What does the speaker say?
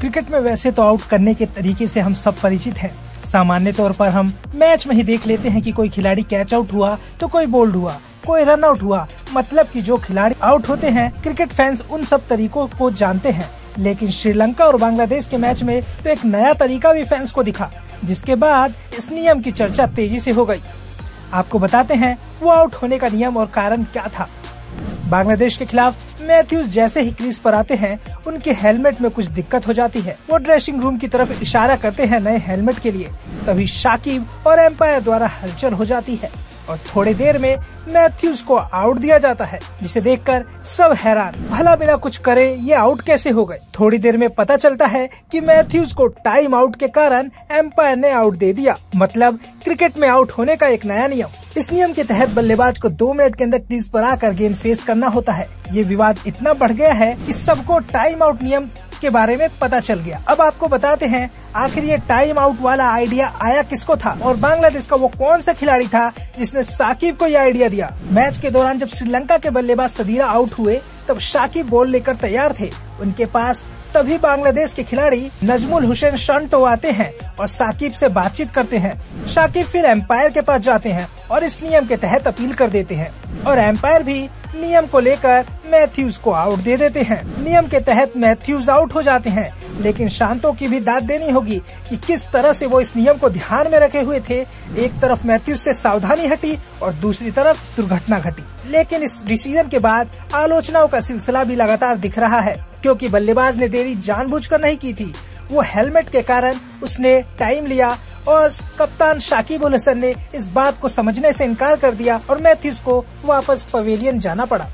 Cricket में वैसे तो आउट करने के तरीके से हम सब परिचित हैं। सामान्य तौर पर हम मैच में ही देख लेते हैं कि कोई खिलाड़ी कैच आउट हुआ तो कोई बोल्ड हुआ, कोई रन आउट हुआ। मतलब कि जो खिलाड़ी आउट होते हैं, क्रिकेट फैंस उन सब तरीकों को जानते हैं। लेकिन श्रीलंका और बांग्लादेश के मैच में तो एक नया तरीका भी फैंस को दिखा, जिसके बाद इस नियम की चर्चा तेजी से हो गई। आपको बताते हैं वो आउट होने का नियम और कारण क्या था। बांग्लादेश के खिलाफ मैथ्यूज जैसे ही क्रीज पर आते हैं, उनके हेलमेट में कुछ दिक्कत हो जाती है। वो ड्रेसिंग रूम की तरफ इशारा करते हैं नए हेलमेट के लिए। तभी शाकिब और एम्पायर द्वारा हलचल हो जाती है और थोड़ी देर में मैथ्यूज को आउट दिया जाता है, जिसे देखकर सब हैरान, भला बिना कुछ करे ये आउट कैसे हो गए। थोड़ी देर में पता चलता है कि मैथ्यूज को टाइम आउट के कारण एम्पायर ने आउट दे दिया। मतलब क्रिकेट में आउट होने का एक नया नियम। इस नियम के तहत बल्लेबाज को 2 मिनट के अंदर क्रीज पर आकर गेंद फेस करना होता है। ये विवाद इतना बढ़ गया है कि सबको टाइम आउट नियम के बारे में पता चल गया। अब आपको बताते हैं आखिर ये टाइम आउट वाला आइडिया आया किसको था और बांग्लादेश का वो कौन सा खिलाड़ी था जिसने साकिब को ये आइडिया दिया। मैच के दौरान जब श्रीलंका के बल्लेबाज सदीरा आउट हुए, तब शाकिब बॉल लेकर तैयार थे उनके पास। तभी बांग्लादेश के खिलाड़ी नजमुल हुसैन शंटो आते हैं और साकिब से बातचीत करते हैं। शाकिब फिर एम्पायर के पास जाते हैं और इस नियम के तहत अपील कर देते हैं और एम्पायर भी नियम को लेकर मैथ्यूज को आउट दे देते हैं। नियम के तहत मैथ्यूज आउट हो जाते हैं, लेकिन शांतो की भी दाद देनी होगी कि किस तरह से वो इस नियम को ध्यान में रखे हुए थे। एक तरफ मैथ्यूज से सावधानी हटी और दूसरी तरफ दुर्घटना घटी। लेकिन इस डिसीजन के बाद आलोचनाओं का सिलसिला भी लगातार दिख रहा है, क्योंकि बल्लेबाज ने देरी जानबूझकर नहीं की थी। वो हेलमेट के कारण उसने टाइम लिया और कप्तान शाकिब अल हसन ने इस बात को समझने से इनकार कर दिया और मैथ्यूज को वापस पवेलियन जाना पड़ा।